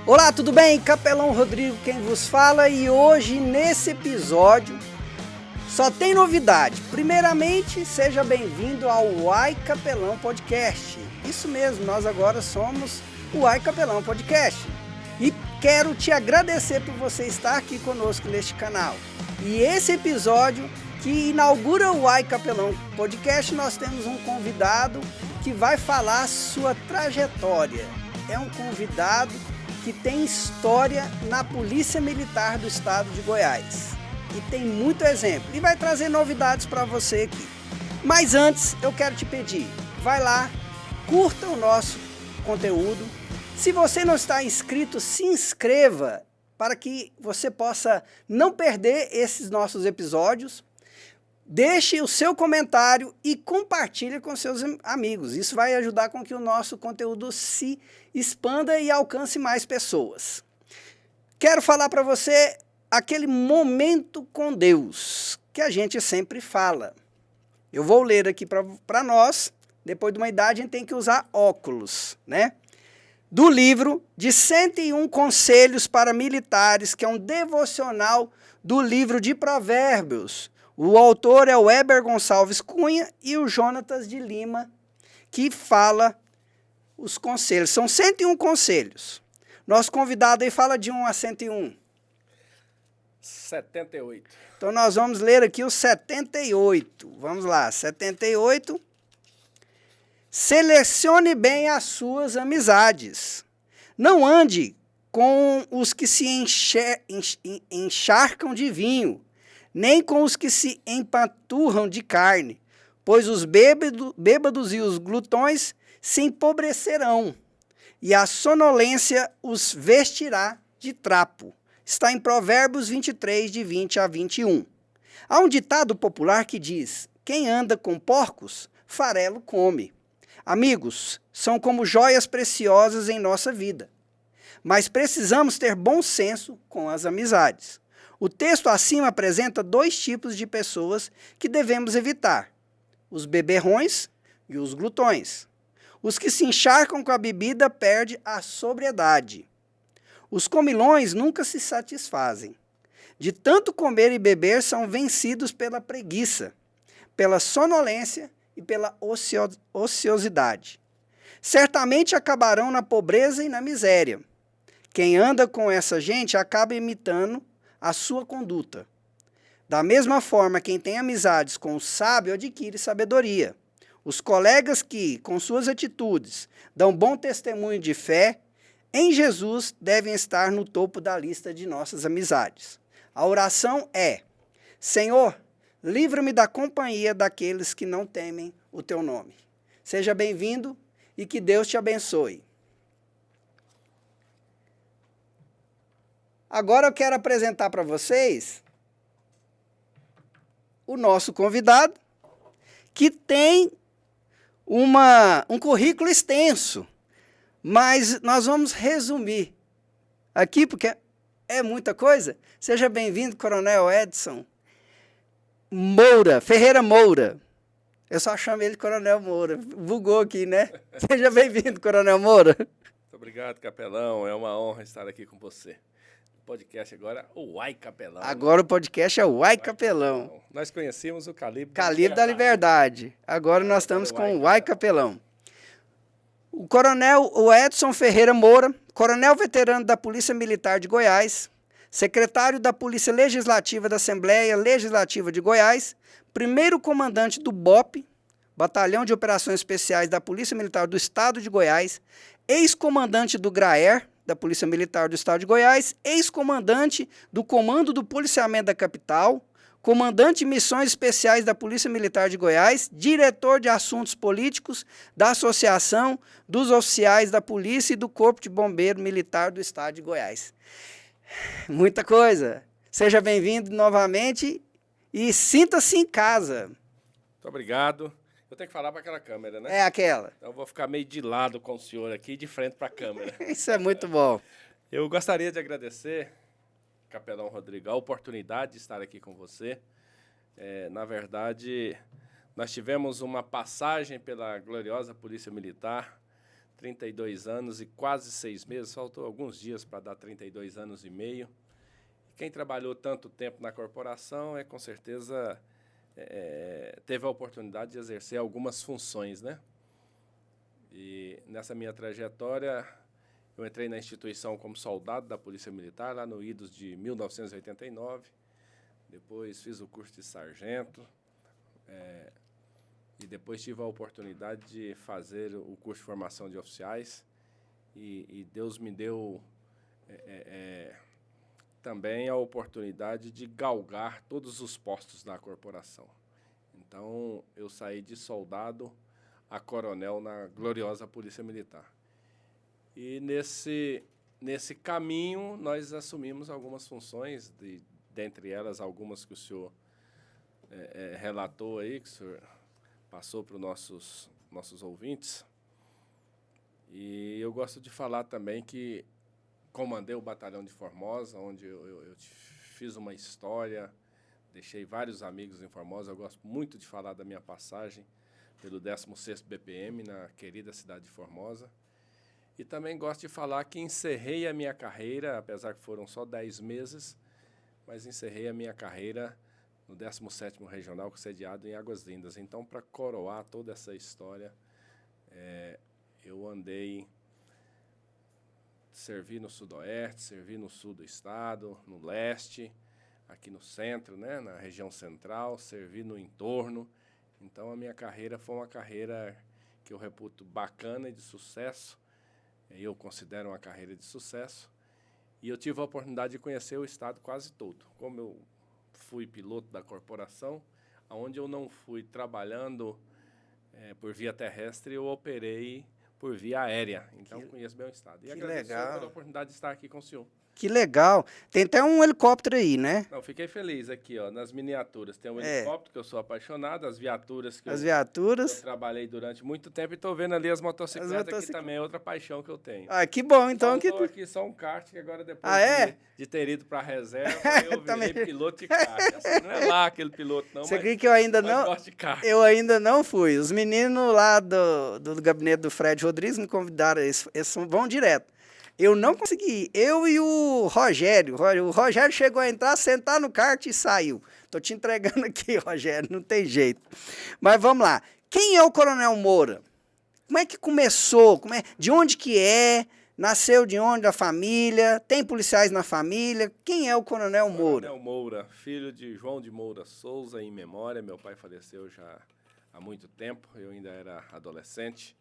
Olá, tudo bem? Capelão Rodrigo quem vos fala, e hoje nesse episódio só tem novidade. Primeiramente, seja bem-vindo ao Uai Capelão Podcast. Isso mesmo, nós agora somos o Uai Capelão Podcast. E quero te agradecer por você estar aqui conosco neste canal. E esse episódio que inaugura o Uai Capelão Podcast, nós temos um convidado que vai falar sua trajetória. É um convidado que tem história na Polícia Militar do Estado de Goiás. E tem muito exemplo. E vai trazer novidades para você aqui. Mas antes, eu quero te pedir, vai lá, curta o nosso conteúdo. Se você não está inscrito, se inscreva para que você possa não perder esses nossos episódios. Deixe o seu comentário e compartilhe com seus amigos. Isso vai ajudar com que o nosso conteúdo se expanda e alcance mais pessoas. Quero falar para você aquele momento com Deus que a gente sempre fala. Eu vou ler aqui para nós. Depois de uma idade, a gente tem que usar óculos, né? Do livro de 101 Conselhos para Militares, que é um devocional do livro de Provérbios. O autor é o Weber Gonçalves Cunha e o Jonatas de Lima, que fala os conselhos. São 101 conselhos. Nosso convidado aí fala de 1 a 101. 78. Então nós vamos ler aqui o 78. Vamos lá, 78. Selecione bem as suas amizades. Não ande com os que se encharcam de vinho, nem com os que se empaturram de carne, pois os bêbados e os glutões se empobrecerão, e a sonolência os vestirá de trapo. Está em Provérbios 23, de 20 a 21. Há um ditado popular que diz: quem anda com porcos, farelo come. Amigos são como joias preciosas em nossa vida, mas precisamos ter bom senso com as amizades. O texto acima apresenta dois tipos de pessoas que devemos evitar: os beberrões e os glutões. Os que se encharcam com a bebida perdem a sobriedade. Os comilões nunca se satisfazem. De tanto comer e beber, são vencidos pela preguiça, pela sonolência e pela ociosidade. Certamente acabarão na pobreza e na miséria. Quem anda com essa gente acaba imitando a sua conduta. Da mesma forma, quem tem amizades com o sábio adquire sabedoria. Os colegas que, com suas atitudes, dão bom testemunho de fé em Jesus devem estar no topo da lista de nossas amizades. A oração é: Senhor, livra-me da companhia daqueles que não temem o teu nome. Seja bem-vindo e que Deus te abençoe. Agora eu quero apresentar para vocês o nosso convidado, que tem um currículo extenso, mas nós vamos resumir aqui, porque é muita coisa. Seja bem-vindo, Coronel Edson Ferreira Moura. Eu só chamo ele de Coronel Moura. Bugou aqui, né? Seja bem-vindo, Coronel Moura. Muito obrigado, Capelão. É uma honra estar aqui com você. O podcast agora, o Uai Capelão. Agora o podcast é o Uai Capelão. Nós conhecíamos o Calibre da Liberdade. Agora nós estamos com o Uai Capelão. O Coronel Edson Ferreira Moura, coronel veterano da Polícia Militar de Goiás, secretário da Polícia Legislativa da Assembleia Legislativa de Goiás, primeiro comandante do BOP, Batalhão de Operações Especiais da Polícia Militar do Estado de Goiás, ex-comandante do GRAER, da Polícia Militar do Estado de Goiás, ex-comandante do Comando do Policiamento da Capital, comandante de Missões Especiais da Polícia Militar de Goiás, diretor de Assuntos Políticos da Associação dos Oficiais da Polícia e do Corpo de Bombeiro Militar do Estado de Goiás. Muita coisa. Seja bem-vindo novamente e sinta-se em casa. Muito obrigado. Eu tenho que falar para aquela câmera, né? É aquela. Então eu vou ficar meio de lado com o senhor aqui, de frente para a câmera. Isso é muito bom. Eu gostaria de agradecer, Capelão Rodrigo, a oportunidade de estar aqui com você. Na verdade, Nós tivemos uma passagem pela gloriosa Polícia Militar, 32 anos e quase 6 meses, faltou alguns dias para dar 32 anos e meio. Quem trabalhou tanto tempo na corporação com certeza teve a oportunidade de exercer algumas funções, né? E nessa minha trajetória, eu entrei na instituição como soldado da Polícia Militar, lá no idos de 1989. Depois fiz o curso de sargento, e depois tive a oportunidade de fazer o curso de formação de oficiais. E Deus me deu também a oportunidade de galgar todos os postos da corporação. Então, eu saí de soldado a coronel na gloriosa Polícia Militar. E nesse caminho, nós assumimos algumas funções, dentre elas algumas que o senhor relatou aí, que o senhor passou para os nossos ouvintes. E eu gosto de falar também que comandei o Batalhão de Formosa, onde eu fiz uma história, deixei vários amigos em Formosa. Eu gosto muito de falar da minha passagem pelo 16º BPM, na querida cidade de Formosa. E também gosto de falar que encerrei a minha carreira, apesar que foram só 10 meses, mas encerrei a minha carreira no 17º Regional, sediado em Águas Lindas. Então, para coroar toda essa história, eu servi no Sudoeste, servi no Sul do Estado, no Leste, aqui no Centro, né, na região central, servi no entorno. Então, a minha carreira foi uma carreira que eu reputo bacana e de sucesso. Eu considero uma carreira de sucesso. E eu tive a oportunidade de conhecer o Estado quase todo. Como eu fui piloto da corporação, onde eu não fui trabalhando por via terrestre, eu operei por via aérea. Então, conheço bem o Estado. E agradeço pela oportunidade de estar aqui com o senhor. Que legal. Tem até um helicóptero aí, né? Não, fiquei feliz aqui, ó, nas miniaturas. Tem um helicóptero, que eu sou apaixonado, as viaturas que eu trabalhei durante muito tempo, e estou vendo ali as motocicletas, que também é outra paixão que eu tenho. Ah, que bom, então. Faltou aqui só um kart, que agora depois de ter ido para a reserva, eu virei piloto de kart. Assim, não é lá aquele piloto, não, Você acredita que eu ainda não... gosto de kart. Eu ainda não fui. Os meninos lá do gabinete do Fred Rodrigues me convidaram, eles vão direto. Eu não consegui. Eu e o Rogério. O Rogério chegou a entrar, sentar no kart e saiu. Tô te entregando aqui, Rogério, não tem jeito. Mas vamos lá. Quem é o Coronel Moura? Como é que começou? De onde que é? Nasceu de onde? Da família? Tem policiais na família? Quem é o Coronel Moura? Coronel Moura, filho de João de Moura Souza, em memória. Meu pai faleceu já há muito tempo. Eu ainda era adolescente.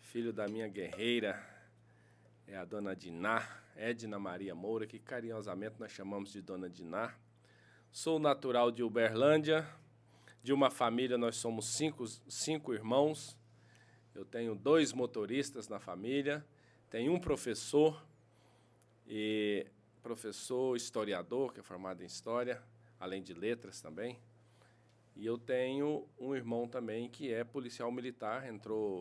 Filho da minha guerreira, a dona Diná, Edna Maria Moura, que carinhosamente nós chamamos de dona Diná. Sou natural de Uberlândia, de uma família, nós somos cinco irmãos. Eu tenho 2 motoristas na família, tenho um professor historiador, que é formado em História, além de Letras também. E eu tenho um irmão também que é policial militar.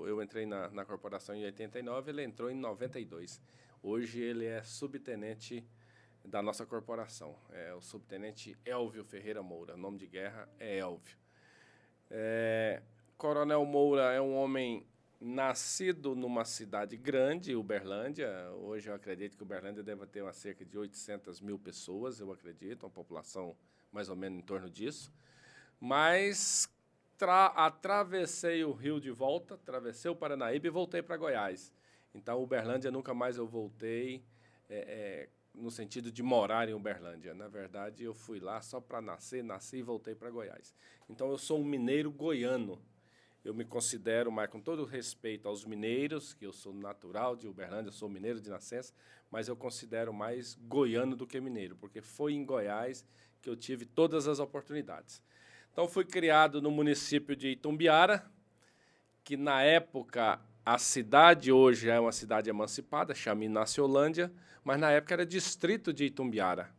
Eu entrei na corporação em 89, ele entrou em 92. Hoje ele é subtenente da nossa corporação. É o subtenente Elvio Ferreira Moura. O nome de guerra é Elvio. Coronel Moura é um homem nascido numa cidade grande, Uberlândia. Hoje eu acredito que Uberlândia deve ter cerca de 800 mil pessoas, eu acredito, uma população mais ou menos em torno disso. Mas atravessei o Rio de volta, atravessei o Paranaíba e voltei para Goiás. Então, Uberlândia nunca mais eu voltei no sentido de morar em Uberlândia. Na verdade, eu fui lá só para nasci e voltei para Goiás. Então, eu sou um mineiro goiano. Eu me considero, mas com todo respeito aos mineiros, que eu sou natural de Uberlândia, eu sou mineiro de nascença, mas eu considero mais goiano do que mineiro, porque foi em Goiás que eu tive todas as oportunidades. Então, fui criado no município de Itumbiara, que na época a cidade hoje é uma cidade emancipada, chama Inaciolândia, mas na época era distrito de Itumbiara.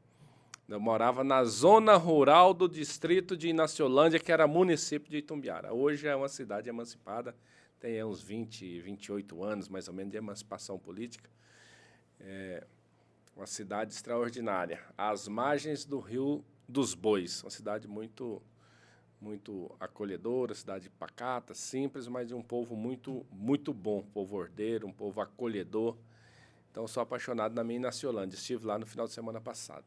Eu morava na zona rural do distrito de Inaciolândia, que era município de Itumbiara. Hoje é uma cidade emancipada, tem uns 28 anos, mais ou menos, de emancipação política. É uma cidade extraordinária, às margens do Rio dos Bois, uma cidade muito muito acolhedora, cidade pacata, simples, mas de um povo muito, muito bom, um povo ordeiro, um povo acolhedor. Então, sou apaixonado na minha Inaciolândia. Estive lá no final de semana passado.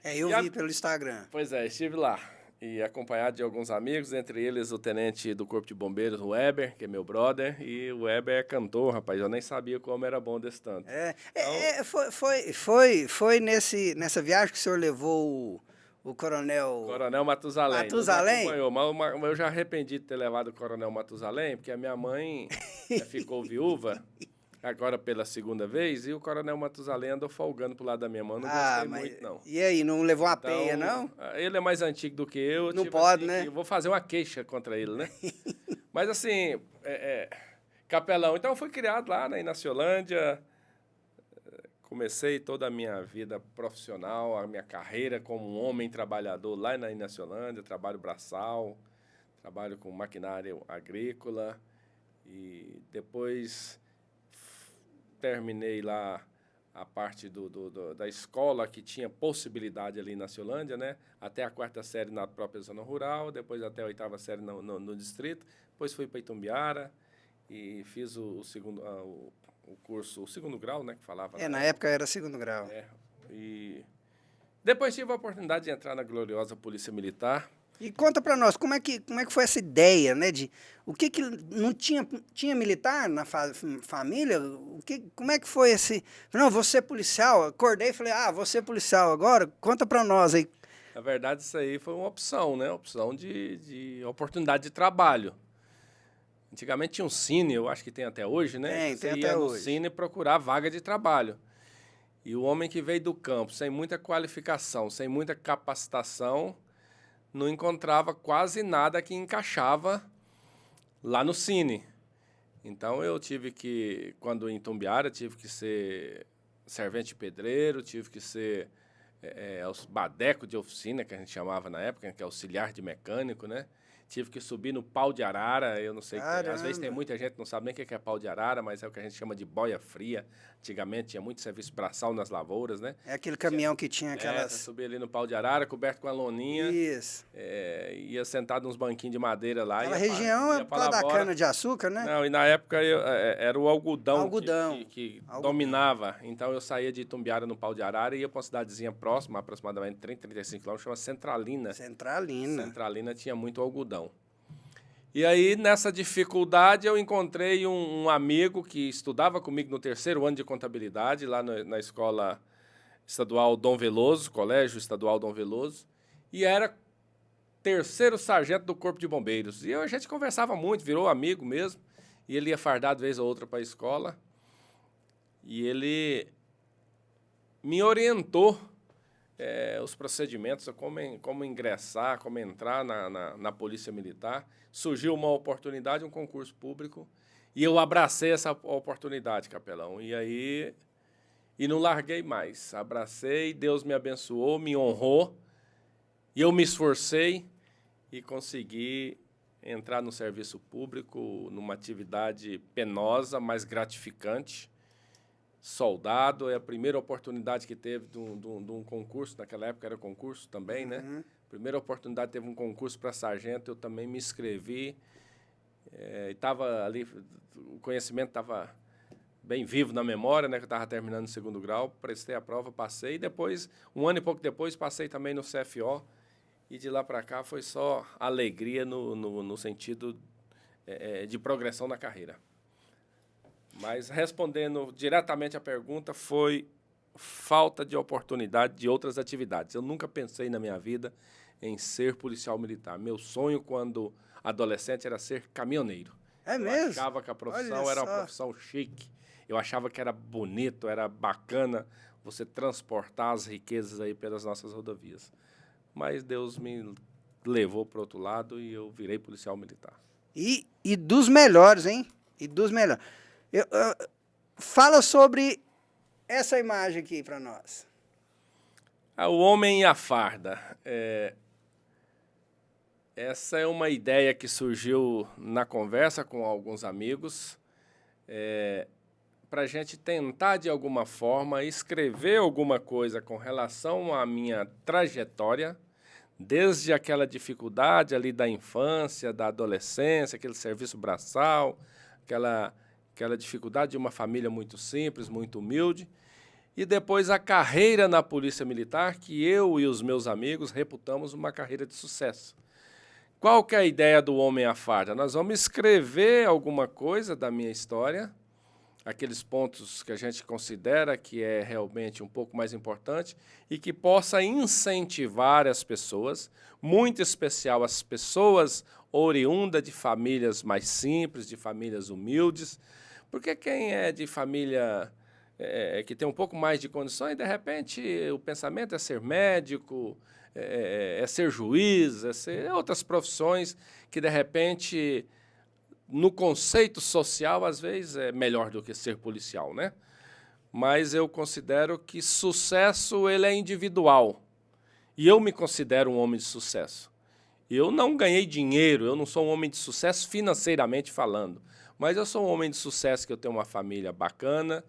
Eu vi pelo Instagram. Pois é, estive lá. E acompanhado de alguns amigos, entre eles o tenente do Corpo de Bombeiros, o Weber, que é meu brother, e o Weber é cantor, rapaz, eu nem sabia como era bom desse tanto. Foi nessa viagem que o senhor levou o Coronel... Coronel Matusalém. Matusalém? Mas eu já arrependi de ter levado o Coronel Matusalém, porque a minha mãe ficou viúva, agora pela segunda vez, e o Coronel Matusalém andou folgando pro lado da minha mãe, não gostei muito, não. E aí, não levou uma peia, não? Ele é mais antigo do que eu. Não pode, né? Eu vou fazer uma queixa contra ele, né? Mas, assim, capelão. Então, eu fui criado lá na Inaciolândia, comecei toda a minha vida profissional, a minha carreira como um homem trabalhador lá na Inaciolândia, trabalho braçal, trabalho com maquinário agrícola, e depois terminei lá a parte da escola que tinha possibilidade ali na Inaciolândia, né? Até a 4ª série na própria zona rural, depois até a 8ª série no distrito, depois fui para Itumbiara e fiz o curso, o 2º grau, né? Que falava. Na época era 2º grau. E depois tive a oportunidade de entrar na gloriosa Polícia Militar. E conta para nós, como é que foi essa ideia, né? O que não tinha militar na família? Como é que foi esse... Não, vou ser policial. Acordei e falei, vou ser policial agora. Conta para nós aí. Na verdade, isso aí foi uma opção, né? Opção de oportunidade de trabalho. Antigamente tinha um Cine, eu acho que tem até hoje, né? Tem até hoje. No Cine procurar vaga de trabalho. E o homem que veio do campo, sem muita qualificação, sem muita capacitação, não encontrava quase nada que encaixava lá no Cine. Então, eu tive que, quando em Itumbiara, tive que ser servente pedreiro, tive que ser badeco de oficina, que a gente chamava na época, que é auxiliar de mecânico, né? Tive que subir no pau de arara, eu não sei, às vezes tem muita gente que não sabe nem o que é pau de arara, mas é o que a gente chama de boia fria. Antigamente tinha muito serviço braçal nas lavouras, né? É aquele caminhão que tinha aquelas... Subia ali no pau de arara, coberto com a loninha. Isso. Ia sentado nos banquinhos de madeira lá. Aquela região é por causa da cana-de-açúcar, né? Não, e na época era o algodão. Que algodão. Dominava. Então eu saía de Itumbiara no pau de arara e ia para uma cidadezinha próxima, aproximadamente 35 quilômetros, chama Centralina. Centralina tinha muito algodão. E aí, nessa dificuldade, eu encontrei um amigo que estudava comigo no 3º ano de contabilidade, lá na escola estadual Dom Veloso, colégio estadual Dom Veloso, e era 3º sargento do Corpo de Bombeiros. E a gente conversava muito, virou amigo mesmo, e ele ia fardado vez ou outra para a escola, e ele me orientou os procedimentos, como ingressar, como entrar na Polícia Militar. Surgiu uma oportunidade, um concurso público, e eu abracei essa oportunidade, capelão. E aí, não larguei mais. Abracei, Deus me abençoou, me honrou, e eu me esforcei e consegui entrar no serviço público, numa atividade penosa, mas gratificante. Soldado, é a primeira oportunidade que teve de um concurso, naquela época era concurso também, né? Primeira oportunidade teve um concurso para sargento, eu também me inscrevi, estava ali, o conhecimento estava bem vivo na memória, né? Que eu estava terminando o 2º grau, prestei a prova, passei, e depois, um ano e pouco depois, passei também no CFO, e de lá para cá foi só alegria no sentido de progressão na carreira. Mas, respondendo diretamente à pergunta, foi falta de oportunidade de outras atividades. Eu nunca pensei na minha vida em ser policial militar. Meu sonho, quando adolescente, era ser caminhoneiro. É mesmo? Eu achava que a profissão era uma profissão chique. Eu achava que era bonito, era bacana você transportar as riquezas aí pelas nossas rodovias. Mas Deus me levou para o outro lado e eu virei policial militar. E dos melhores, hein? E dos melhores. Fala sobre essa imagem aqui para nós. O homem e a farda. Essa é uma ideia que surgiu na conversa com alguns amigos, para a gente tentar, de alguma forma, escrever alguma coisa com relação à minha trajetória Desde aquela dificuldade ali da infância, da adolescência, aquele serviço braçal, aquela dificuldade de uma família muito simples, muito humilde, e depois a carreira na Polícia Militar, que eu e os meus amigos reputamos uma carreira de sucesso. Qual que é a ideia do Homem à Farda? Nós vamos escrever alguma coisa da minha história, aqueles pontos que a gente considera que é realmente um pouco mais importante e que possa incentivar as pessoas, muito especial as pessoas oriundas de famílias mais simples, de famílias humildes, porque quem é de família que tem um pouco mais de condições, de repente o pensamento é ser médico, é ser juiz, é ser outras profissões que de repente no conceito social, às vezes, é melhor do que ser policial, né? Mas eu considero que sucesso ele é individual. E eu me considero um homem de sucesso. Eu não ganhei dinheiro, eu não sou um homem de sucesso financeiramente falando, mas eu sou um homem de sucesso que eu tenho uma família bacana,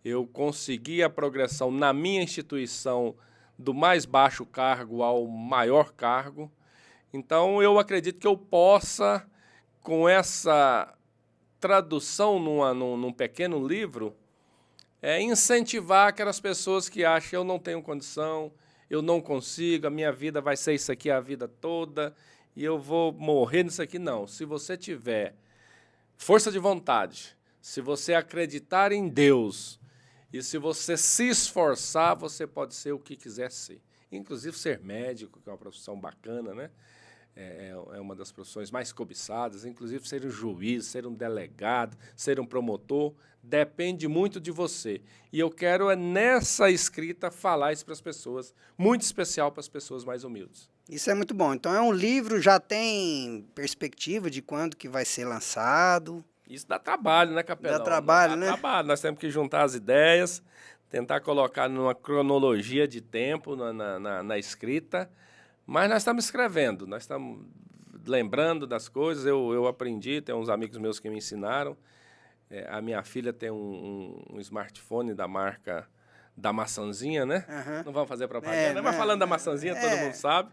eu consegui a progressão na minha instituição do mais baixo cargo ao maior cargo. Então, eu acredito que eu possa, com essa tradução num pequeno livro, incentivar aquelas pessoas que acham que eu não tenho condição, eu não consigo, a minha vida vai ser isso aqui a vida toda e eu vou morrer nisso aqui. Não, se você tiver força de vontade, se você acreditar em Deus e se você se esforçar, você pode ser o que quiser ser. Inclusive ser médico, que é uma profissão bacana, né? É uma das profissões mais cobiçadas, inclusive ser um juiz, ser um delegado, ser um promotor, depende muito de você. E eu quero, nessa escrita, falar isso para as pessoas, muito especial para as pessoas mais humildes. Isso é muito bom. Então é um livro, já tem perspectiva de quando que vai ser lançado? Isso dá trabalho, né, Capelão? Dá trabalho, né? Dá trabalho, nós temos que juntar as ideias, tentar colocar numa cronologia de tempo na escrita. Mas nós estamos escrevendo, nós estamos lembrando das coisas. Eu aprendi, tem uns amigos meus que me ensinaram. A minha filha tem um smartphone da marca da maçãzinha, né? Uhum. Não vamos fazer propaganda, mas falando da maçãzinha, todo mundo sabe.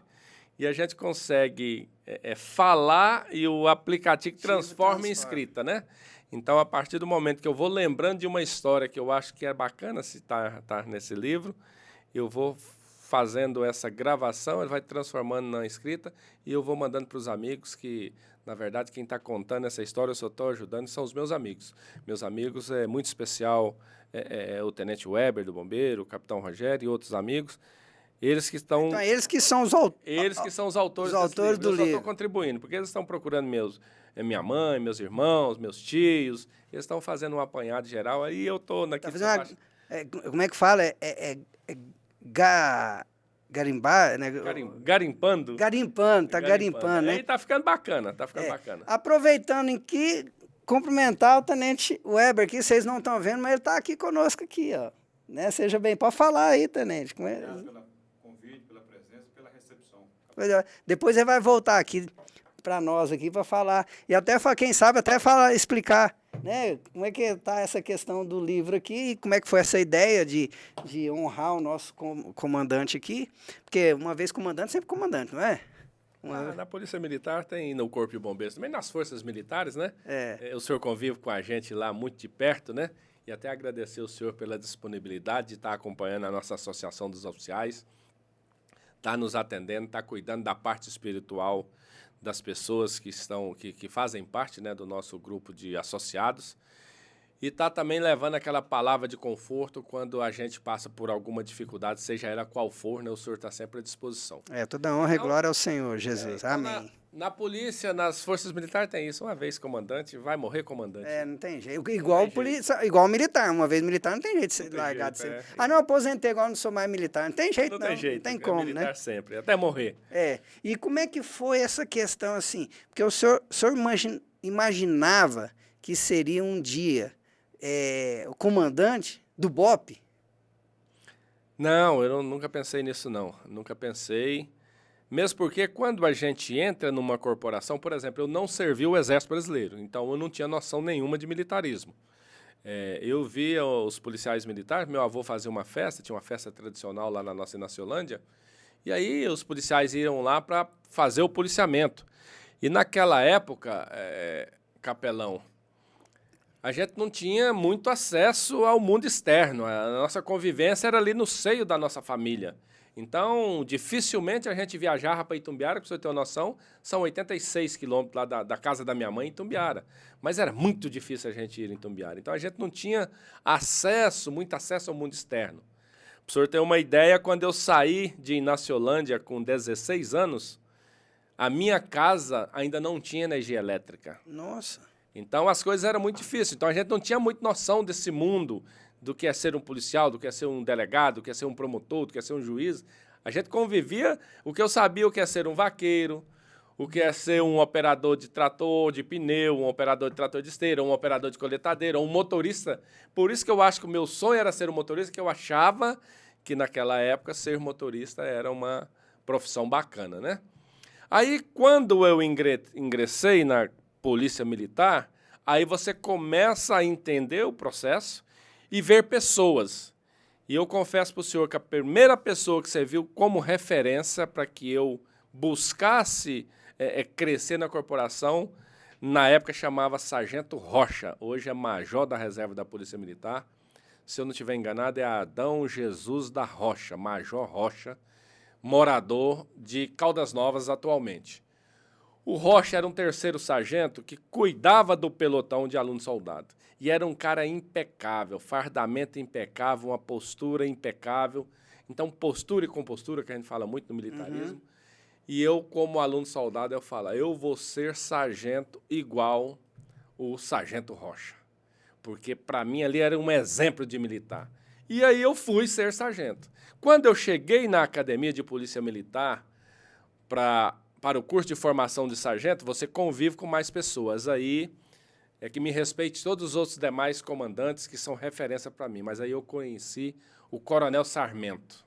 E a gente consegue falar e o aplicativo transforma em escrita, né? Então, a partir do momento que eu vou lembrando de uma história que eu acho que é bacana se tá nesse livro, eu vou fazendo essa gravação, ele vai transformando na escrita e eu vou mandando para os amigos que, na verdade, quem está contando essa história, eu só estou ajudando, são os meus amigos. Meus amigos, é muito especial, o Tenente Weber, do Bombeiro, o Capitão Rogério e outros amigos. Eles que estão... Então, eles que são os autores. Eles que são os autores, do livro. Eu só estou contribuindo, porque eles estão procurando minha mãe, meus irmãos, meus tios, eles estão fazendo um apanhado geral, aí eu estou naquele... Como é que fala? Garimbar, né? Garimpando. Garimpando, tá garimpando, né? Aí tá ficando bacana, bacana. Aproveitando em que cumprimentar o Tenente Weber aqui, vocês não estão vendo, mas ele está aqui conosco aqui, ó. Né? Seja bem, pode falar aí, Tenente. Obrigado pelo convite, pela presença, pela recepção. Depois ele vai voltar aqui para nós aqui para falar e até quem sabe até explicar, né, como é que está essa questão do livro aqui e como é que foi essa ideia de honrar o nosso comandante aqui, porque uma vez comandante, sempre comandante, não é? Na Polícia Militar tem no Corpo de Bombeiros, também nas Forças Militares, né? O senhor convive com a gente lá muito de perto, né? E até agradecer o senhor pela disponibilidade de estar acompanhando a nossa Associação dos Oficiais, está nos atendendo, está cuidando da parte espiritual das pessoas que fazem parte, né, do nosso grupo de associados e está também levando aquela palavra de conforto quando a gente passa por alguma dificuldade, seja ela qual for, né, o senhor está sempre à disposição. Toda honra e glória ao Senhor, Jesus. Amém. Na polícia, nas forças militares tem isso, uma vez comandante, vai morrer comandante. Não tem jeito. Igual militar, uma vez militar não tem jeito de ser largado. Não, aposentei, agora não sou mais militar. Não tem jeito, não. Não tem como, militar, né? Sempre, até morrer. E como é que foi essa questão assim? Porque o senhor imaginava que seria um dia o comandante do BOPE? Não, eu nunca pensei nisso, não. Nunca pensei. Mesmo porque quando a gente entra numa corporação, por exemplo, eu não servi o Exército Brasileiro, então eu não tinha noção nenhuma de militarismo. Eu via os policiais militares, meu avô fazia uma festa, tinha uma festa tradicional lá na nossa Inaciolândia, E aí os policiais iam lá para fazer o policiamento. E naquela época, capelão, a gente não tinha muito acesso ao mundo externo. A nossa convivência era ali no seio da nossa família. Então, dificilmente a gente viajava para Itumbiara, para você ter uma noção, são 86 quilômetros lá da casa da minha mãe em Itumbiara. Mas era muito difícil a gente ir em Itumbiara. Então, a gente não tinha muito acesso ao mundo externo. Para o senhor ter uma ideia, quando eu saí de Inaciolândia com 16 anos, a minha casa ainda não tinha energia elétrica. Nossa. Então, as coisas eram muito difíceis. Então, a gente não tinha muita noção desse mundo, do que é ser um policial, do que é ser um delegado, do que é ser um promotor, do que é ser um juiz. A gente convivia, o que eu sabia, o que é ser um vaqueiro, o que é ser um operador de trator, de pneu, um operador de trator de esteira, um operador de coletadeira, um motorista. Por isso que eu acho que o meu sonho era ser um motorista, que eu achava que naquela época ser motorista era uma profissão bacana, né? Aí, quando eu ingressei na Polícia Militar, aí você começa a entender o processo e ver pessoas. E eu confesso para o senhor que a primeira pessoa que você viu como referência para que eu buscasse crescer na corporação, na época chamava Sargento Rocha, hoje é Major da Reserva da Polícia Militar. Se eu não estiver enganado, é Adão Jesus da Rocha, Major Rocha, morador de Caldas Novas atualmente. O Rocha era um terceiro sargento que cuidava do pelotão de aluno-soldado. E era um cara impecável, fardamento impecável, uma postura impecável. Então, postura e compostura, que a gente fala muito no militarismo. E eu, como aluno-soldado, eu falo, eu vou ser sargento igual o Sargento Rocha. Porque, para mim, ali era um exemplo de militar. E aí eu fui ser sargento. Quando eu cheguei na Academia de Polícia Militar para o curso de formação de sargento, você convive com mais pessoas. Aí é que me respeite todos os outros demais comandantes que são referência para mim. Mas aí eu conheci o Coronel Sarmento.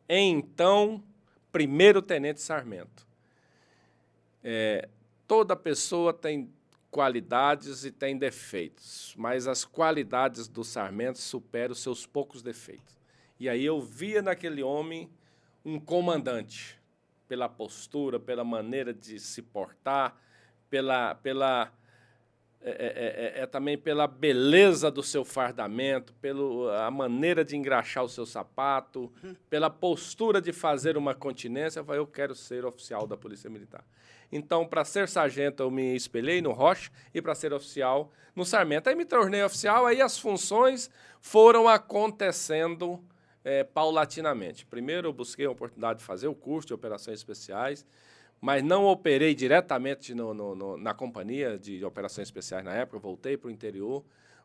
Então, primeiro-tenente Sarmento. Toda pessoa tem qualidades e tem defeitos, mas as qualidades do Sarmento superam os seus poucos defeitos. E aí eu via naquele homem um comandante, pela postura, pela maneira de se portar, também pela beleza do seu fardamento, pela maneira de engraxar o seu sapato, pela postura de fazer uma continência. Eu falei, eu quero ser oficial da Polícia Militar. Então, para ser sargento, eu me espelhei no Rocha e para ser oficial no Sarmento. Aí me tornei oficial, aí as funções foram acontecendo paulatinamente. Primeiro, eu busquei a oportunidade de fazer o curso de operações especiais, mas não operei diretamente na companhia de operações especiais na época, eu voltei para o interior,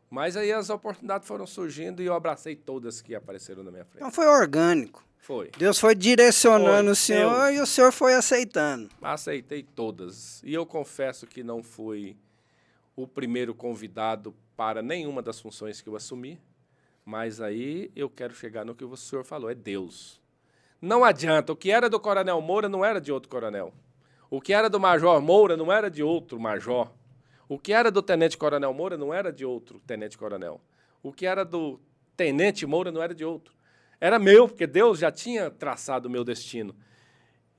mas aí as oportunidades foram surgindo e eu abracei todas que apareceram na minha frente. Então foi orgânico. Foi. Deus foi direcionando o senhor e o senhor foi aceitando. Aceitei todas. E eu confesso que não fui o primeiro convidado para nenhuma das funções que eu assumi, mas aí eu quero chegar no que o senhor falou, é Deus. Não adianta, o que era do Coronel Moura não era de outro coronel. O que era do Major Moura não era de outro major. O que era do Tenente Coronel Moura não era de outro Tenente Coronel. O que era do Tenente Moura não era de outro. Era meu, porque Deus já tinha traçado o meu destino.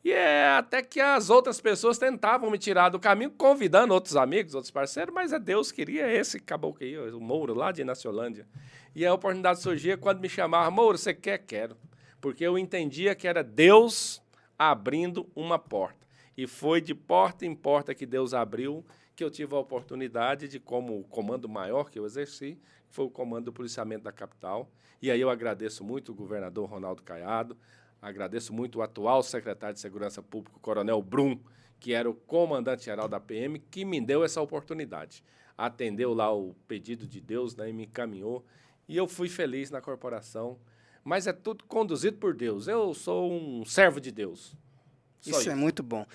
E até que as outras pessoas tentavam me tirar do caminho, convidando outros amigos, outros parceiros, mas Deus queria esse caboclo aí, o Moura, lá de Inaciolândia. E a oportunidade surgia quando me chamava, Moura, você quer? Quero. Porque eu entendia que era Deus abrindo uma porta. E foi de porta em porta que Deus abriu, que eu tive a oportunidade de, como o comando maior que eu exerci, foi o comando do policiamento da capital. E aí eu agradeço muito o governador Ronaldo Caiado, agradeço muito o atual secretário de Segurança Pública, o Coronel Brum, que era o comandante-geral da PM, que me deu essa oportunidade. Atendeu lá o pedido de Deus, né, e me encaminhou. E eu fui feliz na corporação. Mas é tudo conduzido por Deus. Eu sou um servo de Deus. Isso é muito bom.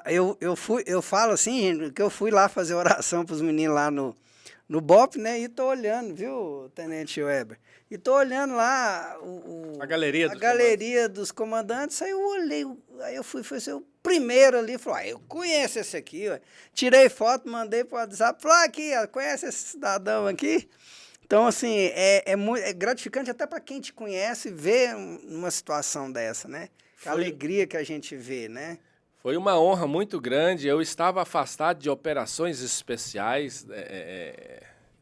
Eu falo assim, que eu fui lá fazer oração para os meninos lá no BOP, né? E tô olhando, viu, Tenente Weber? E tô olhando lá a galeria dos comandantes. Aí eu olhei, aí eu fui ser o primeiro ali. Falei, eu conheço esse aqui. Ué. Tirei foto, mandei para o WhatsApp. Falei, aqui, conhece esse cidadão aqui? Então, assim, é gratificante até para quem te conhece ver uma situação dessa, né? A alegria que a gente vê, né? Foi uma honra muito grande. Eu estava afastado de operações especiais,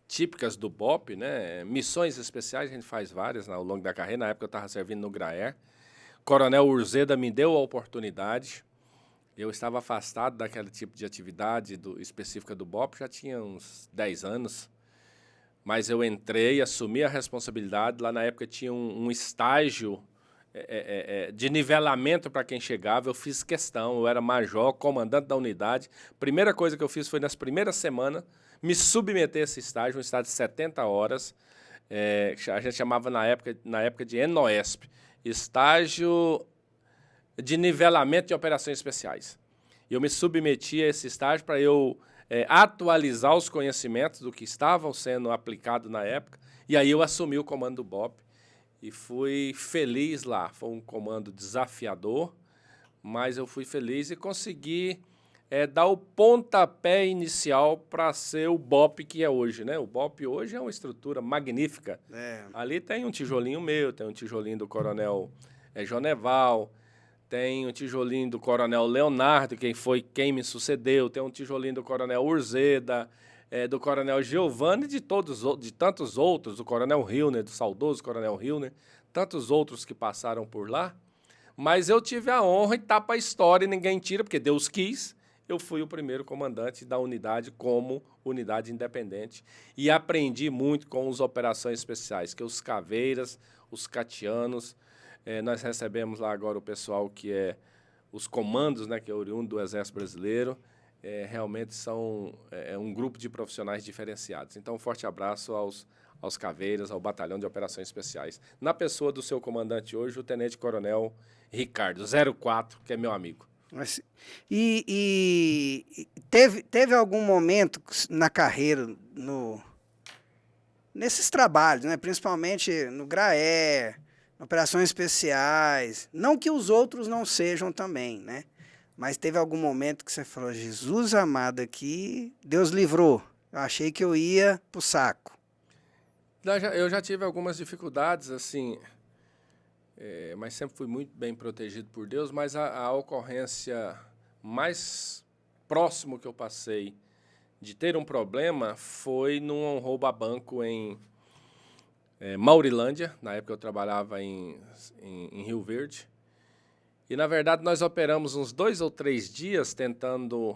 típicas do BOP, né? Missões especiais, a gente faz várias ao longo da carreira. Na época eu estava servindo no GRAER. Coronel Urzeda me deu a oportunidade. Eu estava afastado daquele tipo de atividade específica do BOP, já tinha uns 10 anos. Mas eu entrei, assumi a responsabilidade. Lá na época tinha um estágio de nivelamento para quem chegava. Eu fiz questão, eu era major, comandante da unidade. Primeira coisa que eu fiz foi, nas primeiras semanas, me submeter a esse estágio, um estágio de 70 horas. A gente chamava na época de ENOESP, estágio de nivelamento de operações especiais. Eu me submeti a esse estágio para eu atualizar os conhecimentos do que estavam sendo aplicados na época, e aí eu assumi o comando do BOP e fui feliz lá. Foi um comando desafiador, mas eu fui feliz e consegui dar o pontapé inicial para ser o BOP que é hoje, né? O BOP hoje é uma estrutura magnífica. Ali tem um tijolinho meu, tem um tijolinho do Coronel Joneval, tem um tijolinho do Coronel Leonardo, quem me sucedeu, tem um tijolinho do Coronel Urzeda, do Coronel Giovanni e de tantos outros, do Coronel Hilner, do saudoso Coronel Hilner, tantos outros que passaram por lá. Mas eu tive a honra e tá para a história e ninguém tira, porque Deus quis. Eu fui o primeiro comandante da unidade como unidade independente e aprendi muito com as operações especiais, que os caveiras, os catianos, nós recebemos lá agora o pessoal que é os comandos, né, que é oriundo do Exército Brasileiro, realmente são um grupo de profissionais diferenciados. Então, um forte abraço aos caveiras, ao Batalhão de Operações Especiais. Na pessoa do seu comandante hoje, o Tenente Coronel Ricardo, 04, que é meu amigo. E teve algum momento na carreira, nesses trabalhos, né, principalmente no GRAER, operações especiais, não que os outros não sejam também, né? Mas teve algum momento que você falou, Jesus amado, aqui, Deus livrou. Eu achei que eu ia pro saco. Eu já tive algumas dificuldades, assim, mas sempre fui muito bem protegido por Deus, mas a ocorrência mais próximo que eu passei de ter um problema foi num roubo a banco em Maurilândia. Na época eu trabalhava em Rio Verde. E, na verdade, nós operamos uns 2 ou 3 dias tentando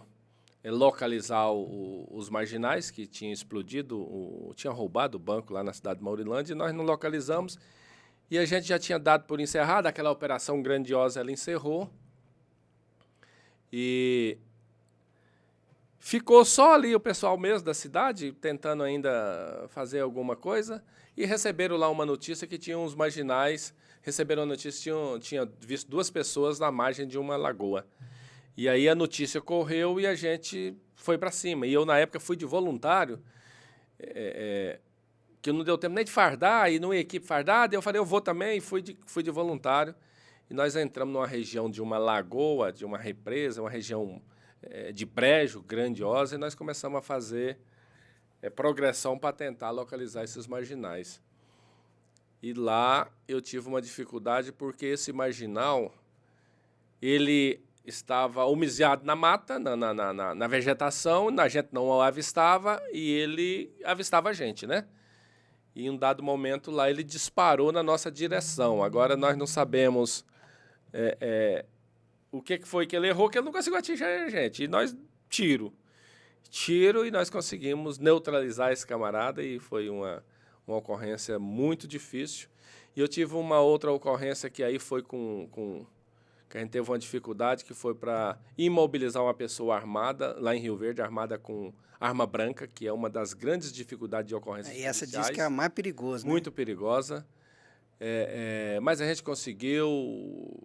localizar os marginais que tinham explodido, tinham roubado o banco lá na cidade de Maurilândia, e nós não localizamos. E a gente já tinha dado por encerrada, aquela operação grandiosa, ela encerrou. E ficou só ali o pessoal mesmo da cidade, tentando ainda fazer alguma coisa, e receberam lá uma notícia que tinham os marginais, receberam a notícia, tinha visto 2 pessoas na margem de uma lagoa. E aí a notícia correu e a gente foi para cima. E eu, na época, fui de voluntário, que não deu tempo nem de fardar, e numa equipe fardada, eu falei, eu vou também, fui de voluntário. E nós entramos numa região de uma lagoa, de uma represa, uma região de brejo grandiosa, e nós começamos a fazer progressão para tentar localizar esses marginais. E lá eu tive uma dificuldade porque esse marginal, ele estava humiziado na mata, na vegetação, a gente não o avistava e ele avistava a gente, né? E em um dado momento lá ele disparou na nossa direção. Agora nós não sabemos o que foi que ele errou, que ele não conseguiu atingir a gente. E nós, tiro, e nós conseguimos neutralizar esse camarada e foi uma ocorrência muito difícil. E eu tive uma outra ocorrência que aí foi que a gente teve uma dificuldade, que foi para imobilizar uma pessoa armada, lá em Rio Verde, armada com arma branca, que é uma das grandes dificuldades de ocorrências E essa policiais. diz que é a mais perigosa, né? Muito perigosa. Mas a gente conseguiu.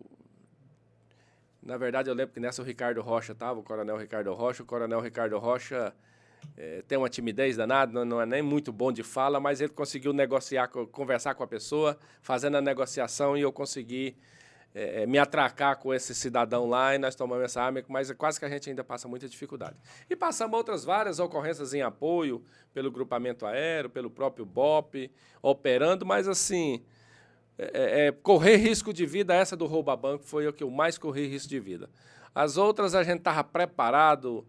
Na verdade, eu lembro que nessa o Ricardo Rocha estava, o Coronel Ricardo Rocha. O Coronel Ricardo Rocha tem uma timidez danada, não é nem muito bom de fala, mas ele conseguiu conversar com a pessoa, fazendo a negociação, e eu consegui me atracar com esse cidadão lá, e nós tomamos essa arma, mas quase que a gente ainda passa muita dificuldade. E passamos outras várias ocorrências em apoio, pelo grupamento aéreo, pelo próprio BOP, operando, mas assim, correr risco de vida, essa do roubo a banco foi o que eu mais corri risco de vida. As outras a gente estava preparado,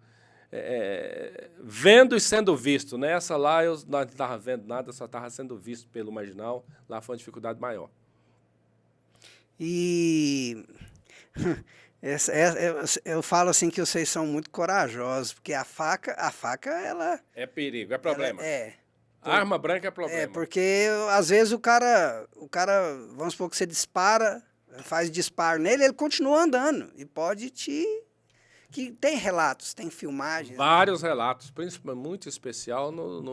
vendo e sendo visto. Nessa lá eu não estava vendo nada, só estava sendo visto pelo marginal. Lá foi uma dificuldade maior. E eu falo assim que vocês são muito corajosos, porque a faca ela... É perigo, é problema. Ela, Arma branca é problema. Porque às vezes o cara, vamos supor que você dispara, faz disparo nele, ele continua andando e pode que tem relatos, tem filmagens. Vários relatos, principalmente muito especial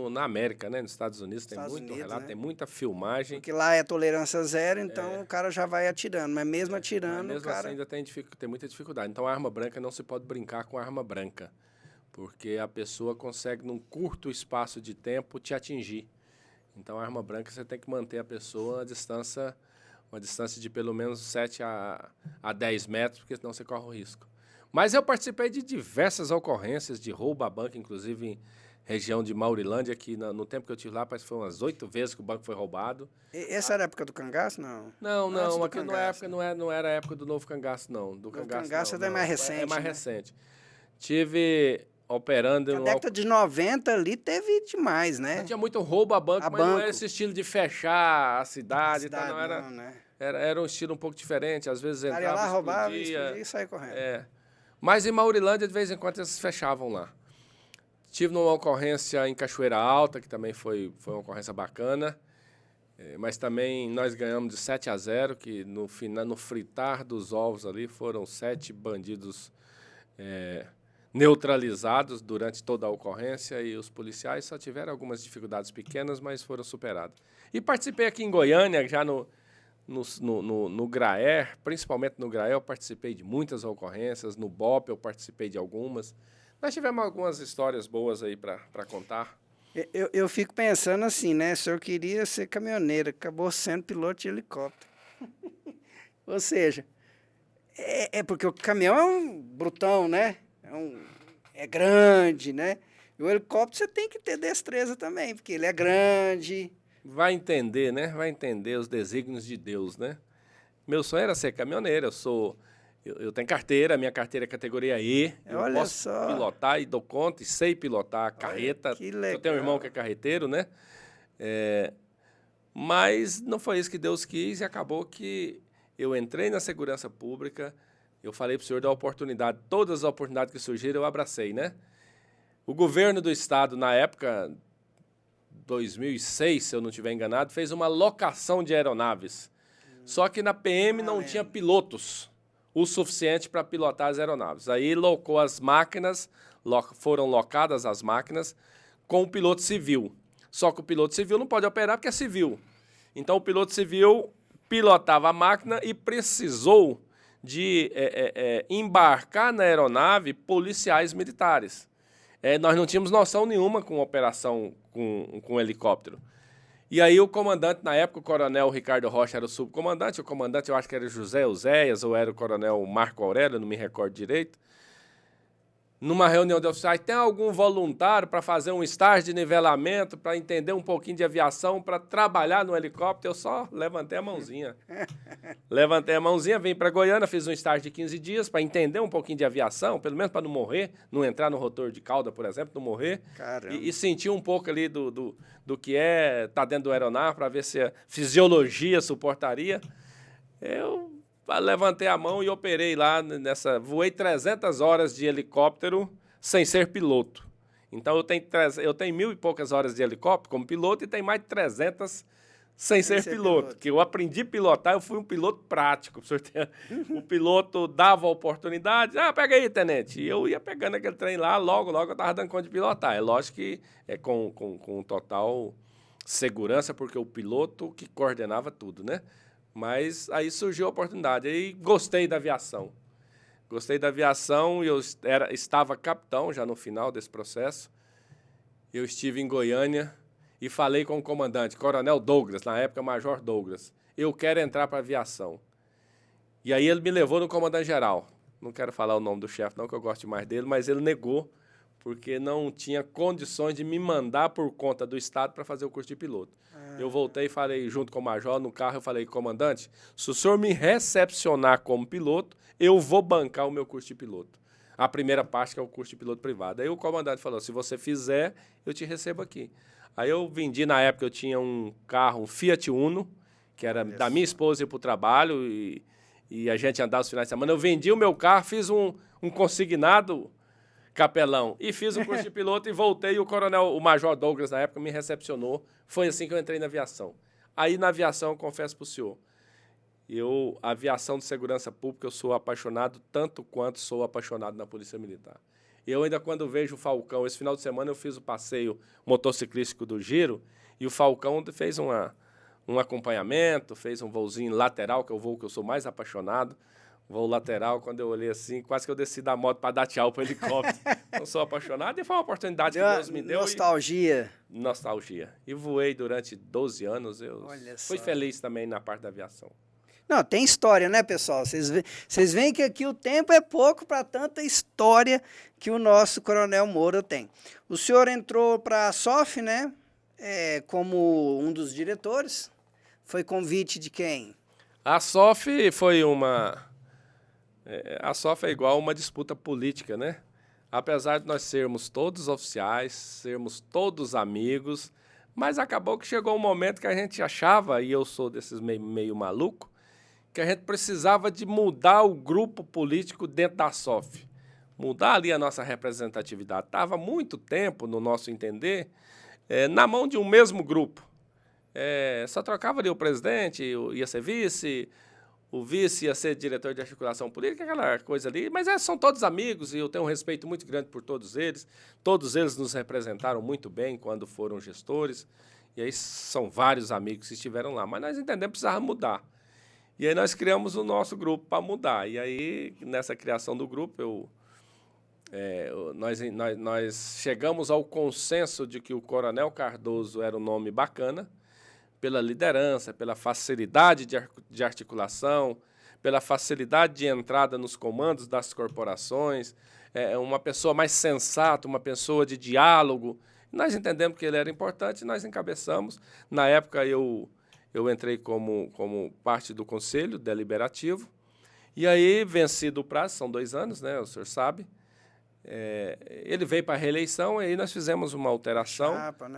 na América, né? Nos Estados Unidos tem muito relato, né? tem muita filmagem. Porque lá é tolerância zero, então o cara já vai atirando, mas mesmo atirando, mesmo o cara... assim ainda tem muita dificuldade. Então a arma branca não se pode brincar com a arma branca, porque a pessoa consegue num curto espaço de tempo te atingir. Então a arma branca você tem que manter a pessoa uma distância de pelo menos 7 a 10 metros, porque senão você corre o risco. Mas eu participei de diversas ocorrências de roubo a banco, inclusive em região de Maurilândia, que no tempo que eu estive lá, parece que foi umas 8 vezes que o banco foi roubado. Essa era a época do cangaço, não? Não, aqui não era a época do novo cangaço, não. Do cangaço é mais recente. É mais recente. Tive operando... Na década de 90 ali teve demais, né? Tinha muito roubo a banco, mas não era esse estilo de fechar a cidade. Então não era, não, né? Era um estilo um pouco diferente. Às vezes entrava, lá, roubava, explodia e saia correndo. Mas em Maurilândia, de vez em quando, eles fechavam lá. Tive numa ocorrência em Cachoeira Alta, que também foi uma ocorrência bacana. Mas também nós ganhamos de 7-0, que no fritar dos ovos ali foram 7 bandidos neutralizados durante toda a ocorrência, e os policiais só tiveram algumas dificuldades pequenas, mas foram superadas. E participei aqui em Goiânia, já no GRAER, principalmente no GRAER, eu participei de muitas ocorrências, no BOP eu participei de algumas. Nós tivemos algumas histórias boas aí para contar. Eu fico pensando assim, né? O senhor queria ser caminhoneiro, acabou sendo piloto de helicóptero. Ou seja, porque o caminhão é um brutão, né? É grande, né? E o helicóptero você tem que ter destreza também, porque ele é grande. Vai entender, né? Vai entender os desígnios de Deus, né? Meu sonho era ser caminhoneiro. Eu tenho carteira, minha carteira é categoria E. Eu posso pilotar e dou conta, e sei pilotar a carreta. Que legal. Eu tenho um irmão que é carreteiro, né? Mas não foi isso que Deus quis, e acabou que eu entrei na segurança pública. Eu falei para o senhor da oportunidade, todas as oportunidades que surgiram eu abracei, né? O governo do estado, na época, 2006, se eu não estiver enganado, fez uma locação de aeronaves. Só que na PM não tinha pilotos o suficiente para pilotar as aeronaves. Aí locou as máquinas, foram locadas as máquinas com o piloto civil. Só que o piloto civil não pode operar porque é civil. Então o piloto civil pilotava a máquina e precisou de embarcar na aeronave policiais militares. Nós não tínhamos noção nenhuma com operação com helicóptero. E aí o comandante, na época, o coronel Ricardo Rocha era o subcomandante, o comandante eu acho que era José Euséias, ou era o coronel Marco Aurélio, não me recordo direito. Numa reunião de oficiais, tem algum voluntário para fazer um estágio de nivelamento, para entender um pouquinho de aviação, para trabalhar no helicóptero? Eu só levantei a mãozinha. Vim para Goiânia, fiz um estágio de 15 dias para entender um pouquinho de aviação, pelo menos para não morrer, não entrar no rotor de cauda, por exemplo, não morrer. E sentir um pouco ali do que estar dentro do aeronave, para ver se a fisiologia suportaria. Eu levantei a mão e operei lá voei 300 horas de helicóptero sem ser piloto. Então eu tenho 1.000 e poucas horas de helicóptero como piloto e tenho mais de 300 sem ser piloto. Porque eu aprendi a pilotar, eu fui um piloto prático. O piloto dava a oportunidade, pega aí, tenente. E eu ia pegando aquele trem lá, logo eu estava dando conta de pilotar. É lógico que é com total segurança, porque o piloto que coordenava tudo, né? Mas aí surgiu a oportunidade. Aí gostei da aviação. E eu estava capitão já no final desse processo. Eu estive em Goiânia e falei com o comandante, Coronel Douglas, na época Major Douglas. Eu quero entrar para a aviação. E aí ele me levou no comandante-geral. Não quero falar o nome do chefe, não, que eu gosto mais dele, mas ele negou, porque não tinha condições de me mandar por conta do Estado para fazer o curso de piloto. Eu voltei e falei, junto com o major, no carro, eu falei, comandante, se o senhor me recepcionar como piloto, eu vou bancar o meu curso de piloto. A primeira parte, que é o curso de piloto privado. Aí o comandante falou, se você fizer, eu te recebo aqui. Aí eu vendi, na época eu tinha um carro, um Fiat Uno, que era da minha esposa ir para o trabalho, e a gente andava os finais de semana. Eu vendi o meu carro, fiz um consignado, capelão, e fiz o curso de piloto e voltei, e o major Douglas, na época, me recepcionou. Foi assim que eu entrei na aviação. Aí, na aviação, eu confesso para o senhor, a aviação de segurança pública, eu sou apaixonado tanto quanto sou apaixonado na Polícia Militar. Eu ainda, quando vejo o Falcão, esse final de semana eu fiz o passeio motociclístico do Giro, e o Falcão fez um acompanhamento, fez um voozinho lateral, que é o voo que eu sou mais apaixonado. Voo lateral, quando eu olhei assim, quase que eu desci da moto para dar tchau para o helicóptero. Não sou apaixonado e foi uma oportunidade que Deus me deu. Nostalgia. Nostalgia. E voei durante 12 anos. Fui feliz também na parte da aviação. Não, tem história, né, pessoal? Vocês veem que aqui o tempo é pouco para tanta história que o nosso Coronel Moura tem. O senhor entrou para a SOF, né, como um dos diretores. Foi convite de quem? A SOF foi a SOF é igual uma disputa política, né? Apesar de nós sermos todos oficiais, sermos todos amigos, mas acabou que chegou um momento que a gente achava, e eu sou desses meio maluco, que a gente precisava de mudar o grupo político dentro da SOF. Mudar ali a nossa representatividade. Estava muito tempo, no nosso entender, na mão de um mesmo grupo. Só trocava ali o presidente, ia ser vice, o vice ia ser diretor de articulação política, aquela coisa ali, mas são todos amigos e eu tenho um respeito muito grande por todos eles. Todos eles nos representaram muito bem quando foram gestores, e aí são vários amigos que estiveram lá, mas nós entendemos que precisava mudar. E aí nós criamos o nosso grupo para mudar. E aí, nessa criação do grupo, nós chegamos ao consenso de que o Coronel Cardoso era um nome bacana, pela liderança, pela facilidade de articulação, pela facilidade de entrada nos comandos das corporações, uma pessoa mais sensata, uma pessoa de diálogo. Nós entendemos que ele era importante e nós encabeçamos. Na época, eu entrei como parte do Conselho Deliberativo, e aí, vencido o prazo, são 2 anos, né, o senhor sabe, ele veio para a reeleição, e aí nós fizemos uma alteração,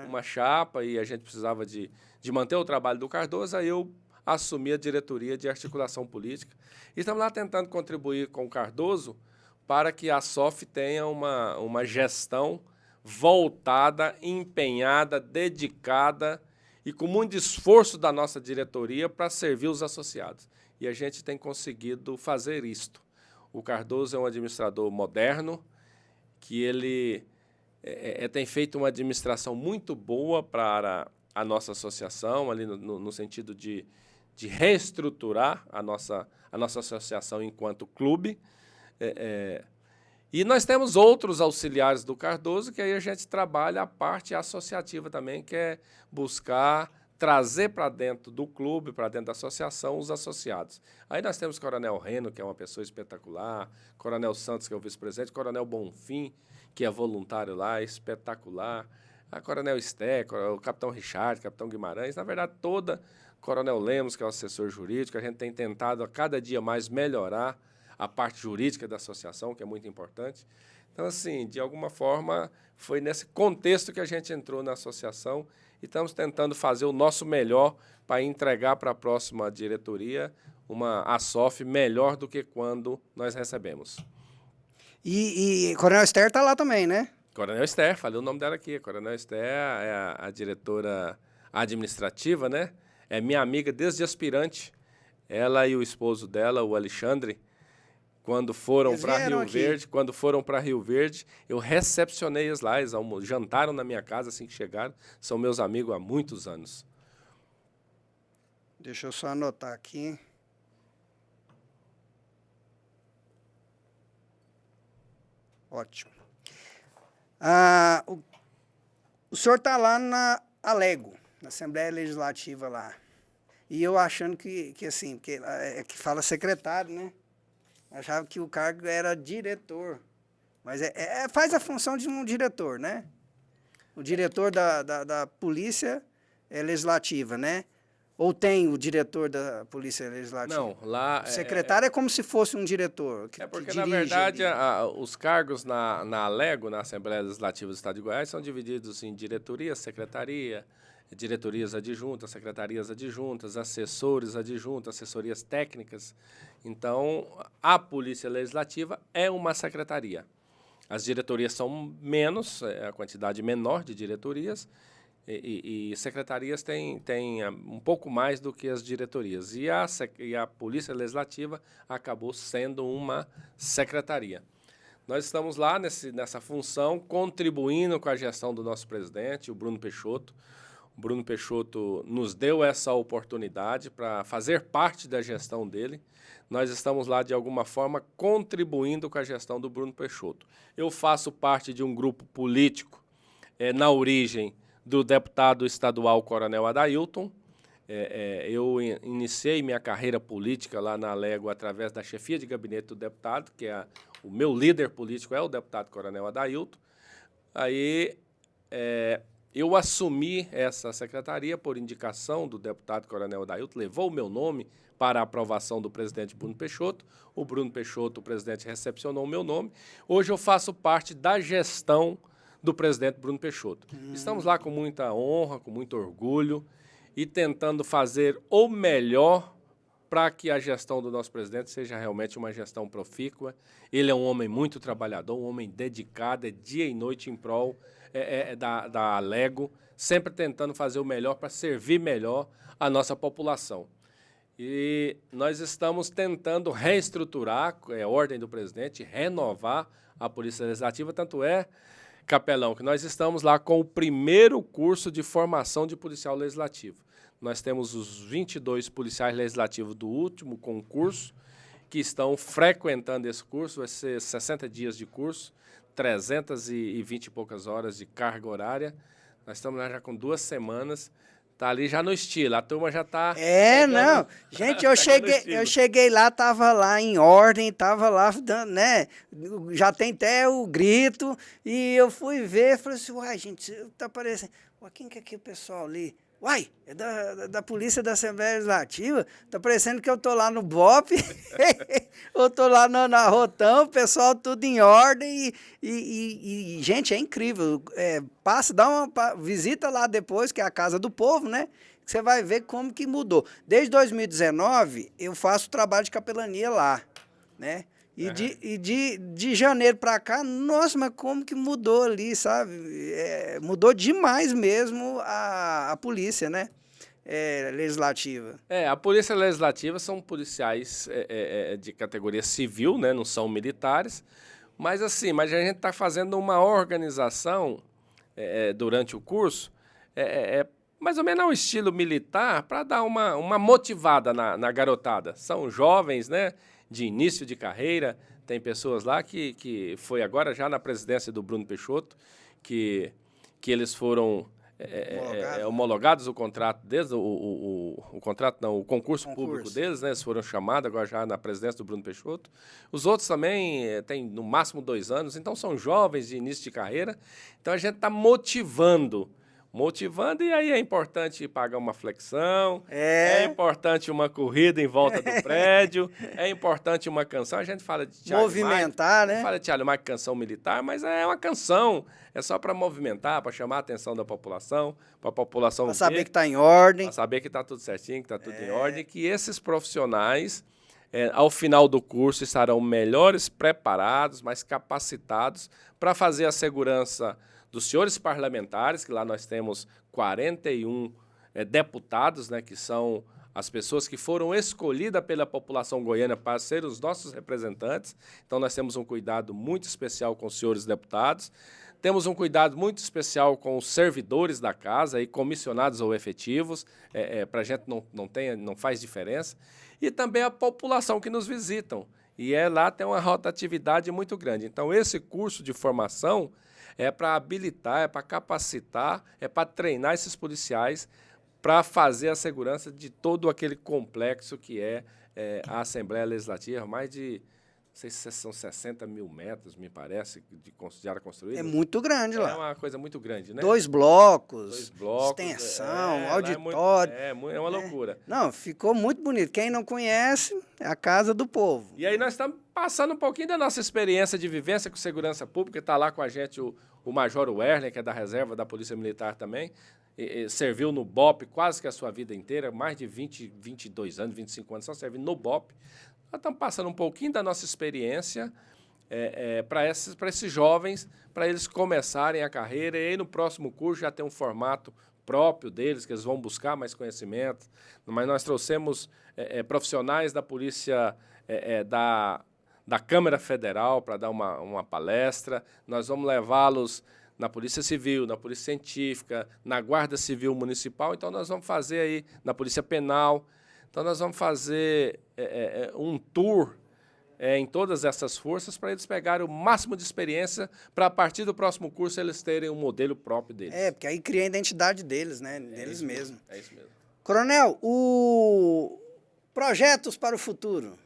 uma chapa, e a gente precisava de manter o trabalho do Cardoso, aí eu assumi a diretoria de articulação política. E estamos lá tentando contribuir com o Cardoso para que a SOF tenha uma gestão voltada, empenhada, dedicada e com muito esforço da nossa diretoria para servir os associados. E a gente tem conseguido fazer isto. O Cardoso é um administrador moderno, que ele tem feito uma administração muito boa para a nossa associação, ali no sentido de reestruturar a nossa associação enquanto clube. E nós temos outros auxiliares do Cardoso, que aí a gente trabalha a parte associativa também, que é buscar trazer para dentro do clube, para dentro da associação, os associados. Aí nós temos o Coronel Reno, que é uma pessoa espetacular, Coronel Santos, que é o vice-presidente, Coronel Bonfim, que é voluntário lá, espetacular, a Coronel Esté, o Capitão Richard, Capitão Guimarães, na verdade, Coronel Lemos, que é o assessor jurídico, a gente tem tentado a cada dia mais melhorar a parte jurídica da associação, que é muito importante. Então, assim, de alguma forma, foi nesse contexto que a gente entrou na associação e estamos tentando fazer o nosso melhor para entregar para a próxima diretoria uma ASOF melhor do que quando nós recebemos. E Coronel Esther está lá também, né? Coronel Esther, falei o nome dela aqui. Coronel Esther é a diretora administrativa, né? É minha amiga desde aspirante. Ela e o esposo dela, o Alexandre, quando foram para Rio Verde, eu recepcionei eles lá, eles jantaram na minha casa assim que chegaram, são meus amigos há muitos anos. Deixa eu só anotar aqui. Ótimo. O senhor está lá na Alego, na Assembleia Legislativa lá, e eu achando que assim, que fala secretário, né? Achava que o cargo era diretor, Mas faz a função de um diretor, né? O diretor da Polícia Legislativa, né? Ou tem o diretor da Polícia Legislativa? Não, lá... O secretário é como se fosse um diretor que porque, dirige na verdade, ali. os cargos na Alego, na Assembleia Legislativa do Estado de Goiás, são divididos em diretoria, secretaria, diretorias adjuntas, secretarias adjuntas, assessores adjuntos, assessorias técnicas. Então, a Polícia Legislativa é uma secretaria. As diretorias são menos, a quantidade menor de diretorias, e secretarias têm um pouco mais do que as diretorias. E a Polícia Legislativa acabou sendo uma secretaria. Nós estamos lá nessa função, contribuindo com a gestão do nosso presidente, o Bruno Peixoto. O Bruno Peixoto nos deu essa oportunidade para fazer parte da gestão dele. Nós estamos lá, de alguma forma, contribuindo com a gestão do Bruno Peixoto. Eu faço parte de um grupo político, na origem do deputado estadual Coronel Adailton. Eu iniciei minha carreira política lá na Alego através da chefia de gabinete do deputado, que o meu líder político é o deputado Coronel Adailton. Aí eu assumi essa secretaria por indicação do deputado Coronel Adailton, levou o meu nome para a aprovação do presidente Bruno Peixoto. O Bruno Peixoto, o presidente, recepcionou o meu nome. Hoje eu faço parte da gestão do presidente Bruno Peixoto. Estamos lá com muita honra, com muito orgulho e tentando fazer o melhor para que a gestão do nosso presidente seja realmente uma gestão profícua. Ele é um homem muito trabalhador, um homem dedicado, é dia e noite em prol da Alego, sempre tentando fazer o melhor para servir melhor a nossa população. E nós estamos tentando reestruturar, ordem do presidente, renovar a Polícia Legislativa, tanto Capelão, que nós estamos lá com o primeiro curso de formação de policial legislativo. Nós temos os 22 policiais legislativos do último concurso que estão frequentando esse curso, vai ser 60 dias de curso, 320 e poucas horas de carga horária. Nós estamos lá já com 2 semanas. Tá ali já no estilo, a turma já tá... Não. Gente, eu cheguei lá, tava lá em ordem, tava lá, né? Já tem até o grito, e eu fui ver, falei assim, uai, gente, tá parecendo... Uai, quem que é aqui o pessoal ali? Uai, é da Polícia da Assembleia Legislativa, tá parecendo que eu tô lá no BOP, eu tô lá na Rotão, o pessoal tudo em ordem, e gente, é incrível, visita lá depois, que é a Casa do Povo, né, que você vai ver como que mudou. Desde 2019, eu faço trabalho de capelania lá, né, e de janeiro para cá, nossa, mas como que mudou ali, sabe? Mudou demais mesmo a polícia, né? Legislativa. A Polícia Legislativa são policiais de categoria civil, né? Não são militares, mas a gente está fazendo uma organização durante o curso, mais ou menos ao estilo militar, para dar uma motivada na garotada. São jovens, né? De início de carreira, tem pessoas lá que foi agora já na presidência do Bruno Peixoto, que eles foram homologados o contrato deles, o concurso público deles, né? Eles foram chamados agora já na presidência do Bruno Peixoto. Os outros também têm no máximo 2 anos, então são jovens de início de carreira. Então a gente está motivando, e aí é importante pagar uma flexão, é importante uma corrida em volta do prédio, é importante uma canção. A gente fala de Thiago movimentar, Maia, né? Fala de Thiago Maia, canção militar, mas é uma canção, é só para movimentar, para chamar a atenção da população, para a população para saber que está em ordem. Para saber que está tudo certinho, que está tudo em ordem, que esses profissionais, ao final do curso, estarão melhores preparados, mais capacitados para fazer a segurança dos senhores parlamentares, que lá nós temos 41 deputados, né, que são as pessoas que foram escolhidas pela população goiana para ser os nossos representantes. Então, nós temos um cuidado muito especial com os senhores deputados, temos um cuidado muito especial com os servidores da casa, comissionados ou efetivos, para a gente não faz diferença, e também a população que nos visitam. E lá tem uma rotatividade muito grande. Então, esse curso de formação é para habilitar, é para capacitar, é para treinar esses policiais para fazer a segurança de todo aquele complexo que a Assembleia Legislativa, mais de sei se são 60 mil metros, me parece, de área construída. É muito grande lá. É uma coisa muito grande, né? 2 blocos, 2 blocos. extensão, Lá auditório. É uma loucura. Não, ficou muito bonito. Quem não conhece, é a casa do povo. E aí nós estamos passando um pouquinho da nossa experiência de vivência com segurança pública. Está lá com a gente o Major Werner, que é da reserva da Polícia Militar também. Serviu no BOP quase que a sua vida inteira, mais de 20, 22 anos, 25 anos, só servindo no BOP. Nós estamos passando um pouquinho da nossa experiência para esses jovens, para eles começarem a carreira. E aí, no próximo curso, já tem um formato próprio deles, que eles vão buscar mais conhecimento. Mas nós trouxemos profissionais da Polícia, da Câmara Federal, para dar uma palestra. Nós vamos levá-los na Polícia Civil, na Polícia Científica, na Guarda Civil Municipal. Então, nós vamos fazer aí na Polícia Penal. Então, nós vamos fazer um tour em todas essas forças para eles pegarem o máximo de experiência para, a partir do próximo curso, eles terem um modelo próprio deles. Porque aí cria a identidade deles, né? Deles mesmos. É isso mesmo. Coronel, projetos para o futuro.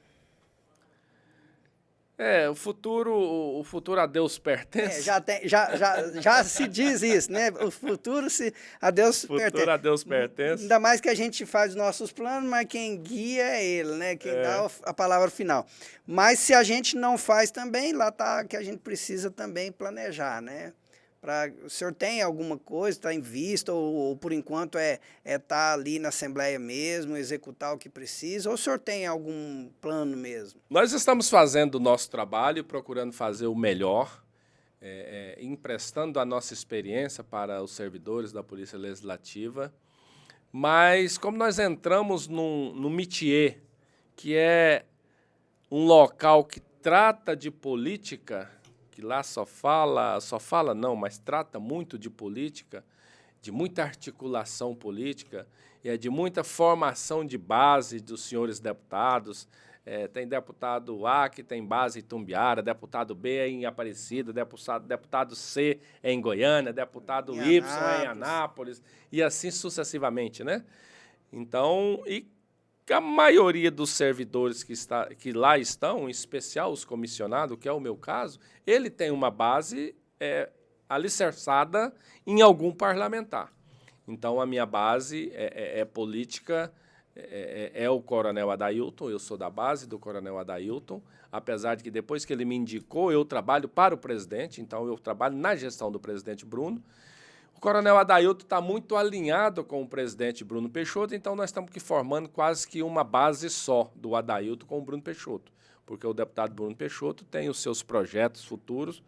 O futuro a Deus pertence. Já se diz isso, né? O futuro a Deus pertence. O futuro a Deus pertence. Ainda mais que a gente faz os nossos planos, mas quem guia é ele, né? Quem dá a palavra final. Mas se a gente não faz também, lá está que a gente precisa também planejar, né? O senhor tem alguma coisa, está em vista, ou por enquanto tá ali na Assembleia mesmo, executar o que precisa, ou o senhor tem algum plano mesmo? Nós estamos fazendo o nosso trabalho, procurando fazer o melhor, emprestando a nossa experiência para os servidores da Polícia Legislativa, mas como nós entramos no métier, que é um local que trata de política, que lá só fala não, mas trata muito de política, de muita articulação política, de muita formação de base dos senhores deputados. Tem deputado A que tem base em Tumbiara, deputado B em Aparecida, deputado C em Goiânia, deputado Y em Anápolis, e assim sucessivamente, né? Então, a maioria dos servidores que lá estão, em especial os comissionados, que é o meu caso, ele tem uma base alicerçada em algum parlamentar. Então, a minha base política, o Coronel Adailton. Eu sou da base do Coronel Adailton, apesar de que depois que ele me indicou, eu trabalho para o presidente, então eu trabalho na gestão do presidente Bruno. O Coronel Adailton está muito alinhado com o presidente Bruno Peixoto, então nós estamos formando quase que uma base só do Adailton com o Bruno Peixoto, porque o deputado Bruno Peixoto tem os seus projetos futuros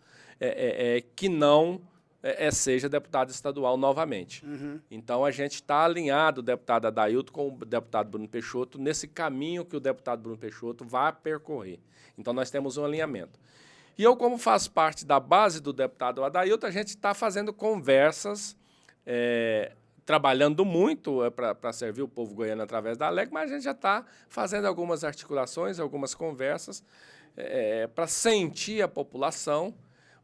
que não seja deputado estadual novamente. Uhum. Então a gente está alinhado, o deputado Adailton com o deputado Bruno Peixoto, nesse caminho que o deputado Bruno Peixoto vai percorrer. Então nós temos um alinhamento. E eu, como faço parte da base do deputado Adailton, a gente está fazendo conversas, trabalhando muito para servir o povo goiano através da ALEC, mas a gente já está fazendo algumas articulações, algumas conversas para sentir a população,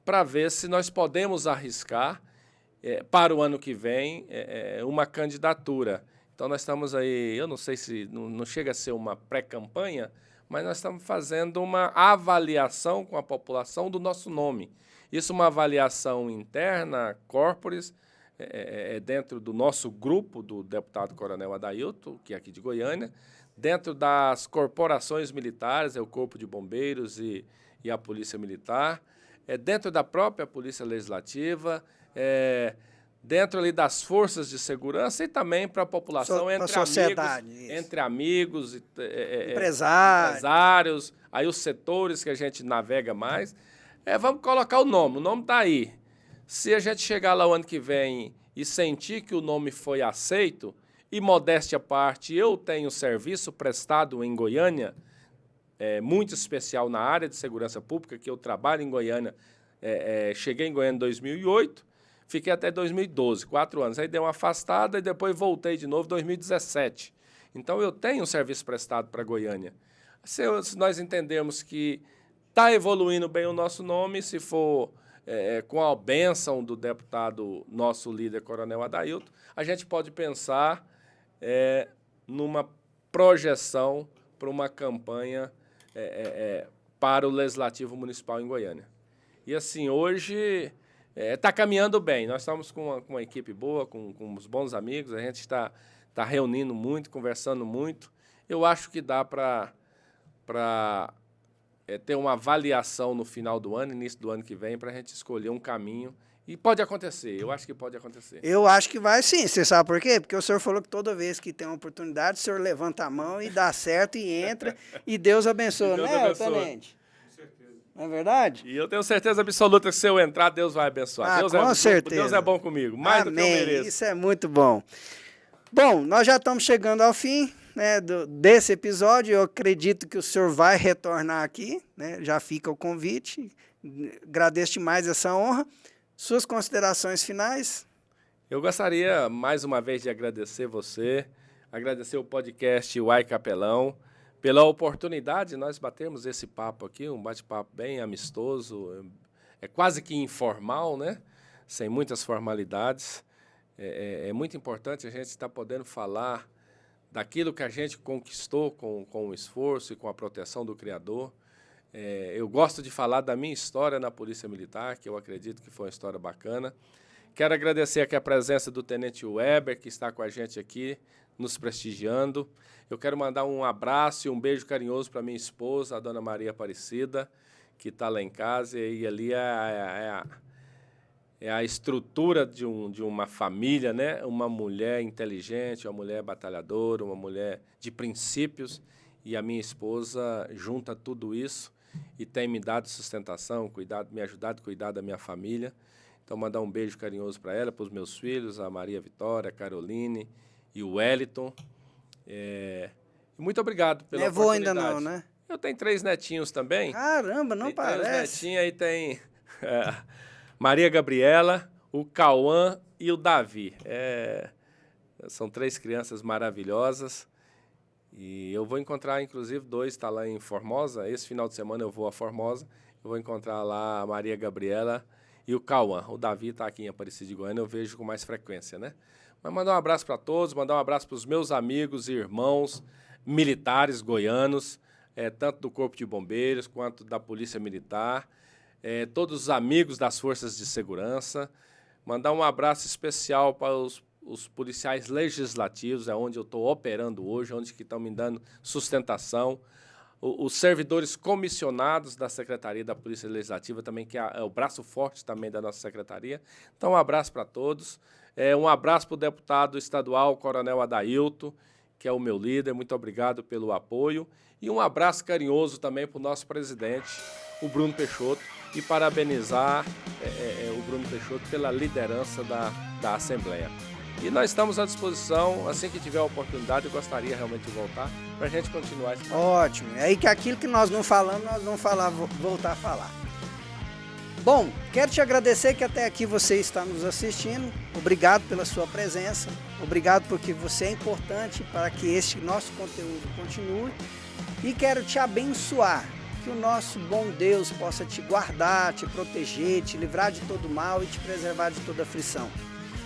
para ver se nós podemos arriscar para o ano que vem uma candidatura. Então, nós estamos aí, eu não sei se não chega a ser uma pré-campanha, mas nós estamos fazendo uma avaliação com a população do nosso nome. Isso é uma avaliação interna, corporis, dentro do nosso grupo do deputado Coronel Adailton, que é aqui de Goiânia, dentro das corporações militares, o Corpo de Bombeiros e a Polícia Militar, dentro da própria Polícia Legislativa, dentro ali das forças de segurança e também para a população, entre amigos, empresários, aí os setores que a gente navega mais. Vamos colocar o nome está aí. Se a gente chegar lá o ano que vem e sentir que o nome foi aceito, e modéstia à parte, eu tenho serviço prestado em Goiânia, muito especial na área de segurança pública, que eu trabalho em Goiânia, cheguei em Goiânia em 2008, fiquei até 2012, 4 anos. Aí dei uma afastada e depois voltei de novo em 2017. Então, eu tenho um serviço prestado para Goiânia. Se nós entendermos que está evoluindo bem o nosso nome, se for com a bênção do deputado, nosso líder, Coronel Adailton, a gente pode pensar numa projeção para uma campanha para o Legislativo Municipal em Goiânia. E assim, hoje está caminhando bem. Nós estamos com uma equipe boa, com uns bons amigos, a gente está reunindo muito, conversando muito. Eu acho que dá para ter uma avaliação no final do ano, início do ano que vem, para a gente escolher um caminho. E pode acontecer, eu acho que pode acontecer. Eu acho que vai sim, você sabe por quê? Porque o senhor falou que toda vez que tem uma oportunidade, o senhor levanta a mão e dá certo e entra, e Deus abençoa, né, tenente? Com certeza. Não é verdade? E eu tenho certeza absoluta que se eu entrar, Deus vai abençoar. Com certeza. Deus é bom comigo, mais do que eu mereço. Isso é muito bom. Bom, nós já estamos chegando ao fim, né, desse episódio. Eu acredito que o senhor vai retornar aqui, né? Já fica o convite. Agradeço demais essa honra. Suas considerações finais? Eu gostaria, mais uma vez, de agradecer você, agradecer o podcast Uai Capelão, pela oportunidade de nós batermos esse papo aqui, um bate-papo bem amistoso, é quase que informal, né? Sem muitas formalidades. É muito importante a gente estar podendo falar daquilo que a gente conquistou com o esforço e com a proteção do Criador. Eu gosto de falar da minha história na Polícia Militar, que eu acredito que foi uma história bacana. Quero agradecer aqui a presença do Tenente Weber, que está com a gente aqui, nos prestigiando. Eu quero mandar um abraço e um beijo carinhoso para minha esposa, a Dona Maria Aparecida, que está lá em casa, e ali é a estrutura de uma família, né? Uma mulher inteligente, uma mulher batalhadora, uma mulher de princípios, e a minha esposa junta tudo isso e tem me dado sustentação, me ajudado a cuidar da minha família. Então, mandar um beijo carinhoso para ela, para os meus filhos, a Maria Vitória, a Caroline e o Wellington. Muito obrigado pela oportunidade. Ainda não, né? Eu tenho 3 netinhos também. Caramba, não parece. 3 netinhos, aí tem Maria Gabriela, o Cauã e o Davi. São 3 crianças maravilhosas. E eu vou encontrar, inclusive, 2 está lá em Formosa. Esse final de semana eu vou a Formosa. Eu vou encontrar lá a Maria Gabriela e o Cauã. O Davi está aqui em Aparecida de Goiânia, eu vejo com mais frequência, né? Mas mandar um abraço para todos, mandar um abraço para os meus amigos e irmãos militares goianos, tanto do Corpo de Bombeiros quanto da Polícia Militar, todos os amigos das Forças de Segurança. Mandar um abraço especial para os policiais legislativos, é onde eu estou operando hoje, onde que estão me dando sustentação. Os servidores comissionados da Secretaria da Polícia Legislativa também, que é o braço forte também da nossa secretaria. Então, um abraço para todos. Um abraço para o deputado estadual, Coronel Adailto, que é o meu líder. Muito obrigado pelo apoio. E um abraço carinhoso também para o nosso presidente, o Bruno Peixoto, e parabenizar o Bruno Peixoto pela liderança da Assembleia. E nós estamos à disposição, assim que tiver a oportunidade, eu gostaria realmente de voltar, para a gente continuar esse papo. Ótimo. É aí que aquilo que nós não falamos, nós vamos voltar a falar. Bom, quero te agradecer que até aqui você está nos assistindo. Obrigado pela sua presença. Obrigado porque você é importante para que este nosso conteúdo continue. E quero te abençoar. Que o nosso bom Deus possa te guardar, te proteger, te livrar de todo mal e te preservar de toda aflição.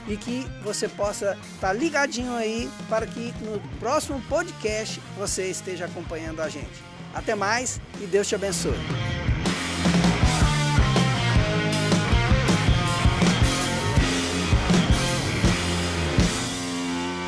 E que você possa estar ligadinho aí para que no próximo podcast você esteja acompanhando a gente. Até mais e Deus te abençoe.